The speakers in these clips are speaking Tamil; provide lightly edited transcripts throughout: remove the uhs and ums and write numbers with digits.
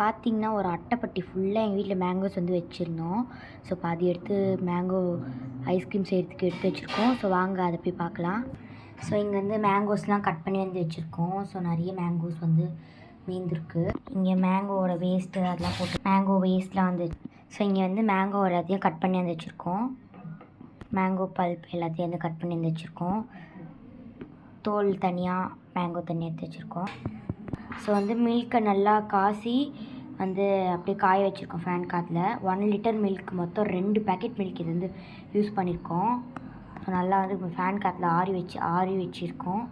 பார்த்திங்கன்னா ஒரு அட்டைப்பட்டி ஃபுல்லாக எங்கள் வீட்டில் மேங்கோஸ் வந்து வச்சுருந்தோம். ஸோ பாதி எடுத்து மேங்கோ ஐஸ்கிரீம் செய்கிறதுக்கு எடுத்து வச்சுருக்கோம். ஸோ வாங்க அதை போய் பார்க்கலாம். ஸோ இங்கே வந்து மேங்கோஸ்லாம் கட் பண்ணி வந்து வச்சுருக்கோம். ஸோ நிறைய மேங்கோஸ் வந்து மீந்திருக்கு. இங்கே மேங்கோவோட வேஸ்ட்டு அதெல்லாம் போட்டு மேங்கோ வேஸ்ட்லாம் வந்து ஸோ இங்கே வந்து மேங்கோ எல்லாத்தையும் கட் பண்ணி வந்து வச்சுருக்கோம். மேங்கோ பல்ப் எல்லாத்தையும் வந்து கட் பண்ணி வந்து வச்சுருக்கோம். தோல் தனியாக மேங்கோ தனியாக எடுத்து வச்சுருக்கோம். ஸோ வந்து மில்கை நல்லா காசி வந்து அப்படியே காய வச்சுருக்கோம் ஃபேன் காற்றுல. 1 லிட்டர் மில்க் மொத்தம் 2 பேக்கெட் மில்க் இது வந்து யூஸ் பண்ணியிருக்கோம். ஸோ நல்லா வந்து ஃபேன் காற்றுல ஆறி வச்சுருக்கோம்.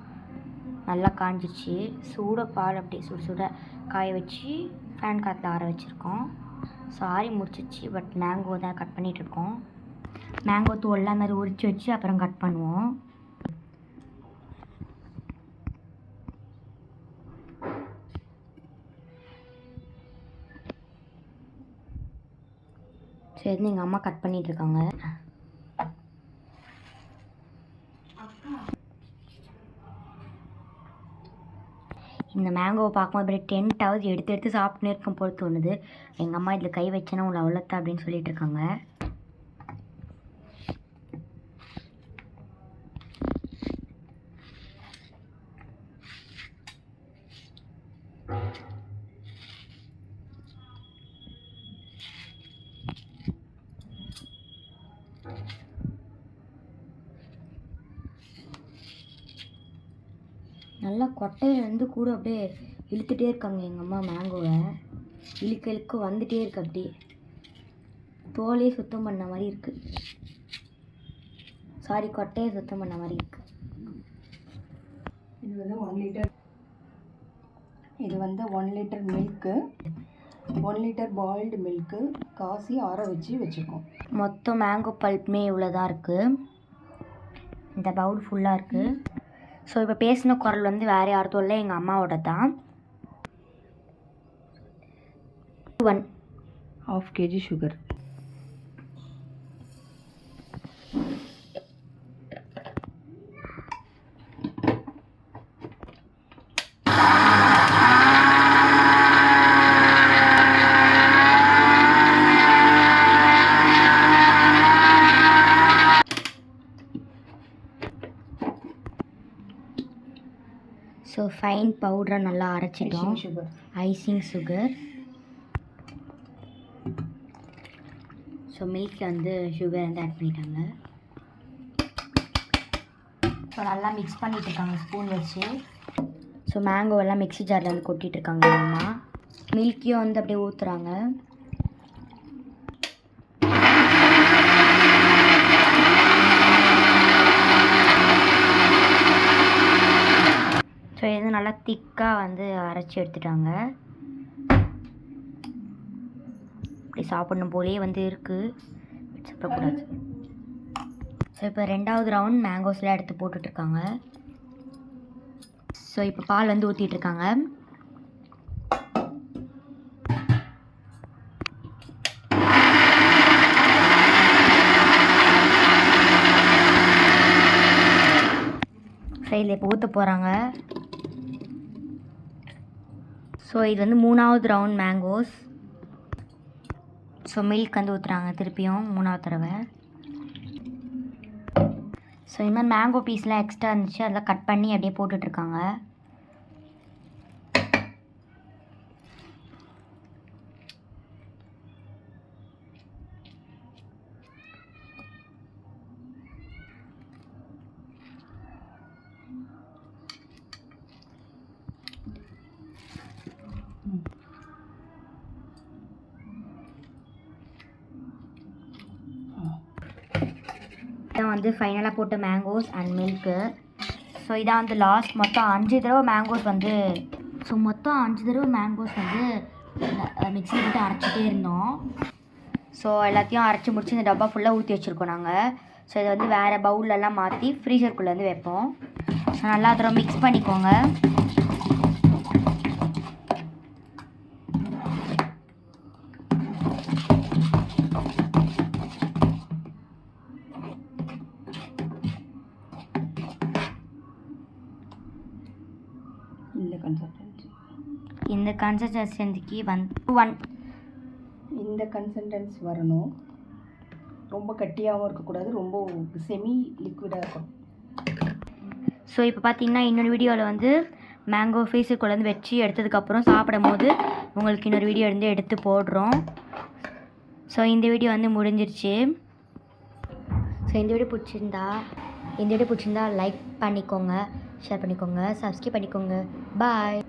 நல்லா காஞ்சிச்சு. சூட பால் அப்படியே சுட காய வச்சு ஃபேன் காற்றுல ஆற வச்சுருக்கோம். ஸோ ஆறி முடிச்சிச்சு. பட் மேங்கோ தான் கட் பண்ணிகிட்ருக்கோம். மேங்கோ தோல்லாம் மாதிரி உரித்து வச்சு அப்புறம் கட் பண்ணுவோம். சரி, எங்கள் அம்மா கட் பண்ணிகிட்ருக்காங்க. இந்த மேங்கோவை பார்க்கும்போது அப்படியே டென்ட்டாவது எடுத்து சாப்பிட்டுனே இருக்கும் போல தோணுது. எங்கள் அம்மா இதில் கை வச்சேன்னா உங்களை அவ்வளோத்தா அப்படின்னு சொல்லிட்டு இருக்காங்க. நல்லா கொட்டையிலேருந்து கூட அப்படியே இழுத்துட்டே இருக்காங்க எங்கள் அம்மா மேங்கோவை. இழுக்க வந்துகிட்டே இருக்கு. அப்படியே தோலையே சுத்தம் பண்ண மாதிரி இருக்குது. சாரி, கொட்டையை சுத்தம் பண்ண மாதிரி இருக்குது. இது வந்து 1 litre milk, 1 litre boiled milk காசி ஆற வச்சுருக்கோம். மொத்தம் மேங்கோ பல்ப்புமே இவ்வளோ தான் இருக்குது. இந்த பவுல் ஃபுல்லாக இருக்குது. ஸோ இப்போ பேசின குரல் வந்து வேறு யார்தும் இல்லை, எங்கள் அம்மாவோட தான். 1/2 kg சுகர். ஸோ ஃபைன் பவுடரை நல்லா அரைச்சிட்டோம். Icing sugar. ஸோ மில்கில் வந்து சுகர் வந்து ஆட் பண்ணிட்டாங்க. ஸோ நல்லா மிக்ஸ் பண்ணிகிட்டு இருக்காங்க ஸ்பூன் வச்சு. ஸோ மேங்கோவெல்லாம் மிக்ஸி ஜாரில் வந்து கொட்டிகிட்டு இருக்காங்க அம்மா. மில்கியும் வந்து அப்படியே ஊற்றுறாங்க. ஸோ இது நல்லா திக்காக வந்து அரைச்சி எடுத்துட்டாங்க. அப்படி சாப்பிடணும் போலே வந்து இருக்குது. சாப்பிடக்கூடாது. ஸோ இப்போ 2வது ரவுண்ட் மேங்கோஸ்லாம் எடுத்து போட்டுட்ருக்காங்க. ஸோ இப்போ பால் வந்து ஊற்றிட்டுருக்காங்க. ஸோ இதில் இப்போ ஊற்ற போகிறாங்க. ஸோ இது வந்து 3வது ரவுண்ட் மேங்கோஸ். ஸோ மில்க் வந்து ஊற்றுறாங்க திருப்பியும் 3வது தடவை. ஸோ இந்த மாதிரி மேங்கோ பீஸ்லாம் எக்ஸ்ட்ரா இருந்துச்சு, அதெல்லாம் கட் பண்ணி அப்படியே போட்டுட்ருக்காங்க. இதான் வந்து ஃபைனலாக போட்ட மேங்கோஸ் அண்ட் மில்க்கு. ஸோ இதான் வந்து லாஸ்ட். மொத்தம் 5 தடவை மேங்கோஸ் வந்து மிக்ஸி போட்டு அரைச்சிட்டே இருந்தோம். ஸோ எல்லாத்தையும் அரைச்சி முடிச்சு இந்த டப்பா ஃபுல்லாக ஊற்றி வச்சுருக்கோம் நாங்கள். ஸோ இதை வந்து வேறு பவுல்லலாம் மாற்றி ஃப்ரீசருக்குள்ளே வந்து வைப்போம். ஸோ நல்லா தடவை மிக்ஸ் பண்ணிக்கோங்க. இல்லை கன்சல்டன்சி இந்த கன்சிஸ்டன்சிக்கு இந்த கன்சிஸ்டன்ஸ் வரணும். ரொம்ப கட்டியாகவும் இருக்கக்கூடாது, ரொம்ப செமி லிக்விடாக இருக்கும். ஸோ இப்போ பார்த்தீங்கன்னா இன்னொரு வீடியோவில் வந்து மேங்கோ ஃப்ரீசர் வந்து வச்சு எடுத்ததுக்கப்புறம் சாப்பிடும் போது உங்களுக்கு இன்னொரு வீடியோ எடுத்து போடுறோம். ஸோ இந்த வீடியோ வந்து முடிஞ்சிருச்சு. ஸோ இந்த வீடியோ பிடிச்சிருந்தா லைக் பண்ணிக்கோங்க, ஷேர் பண்ணிக்கோங்க, சப்ஸ்கிரைப் பண்ணிக்கோங்க. பாய்.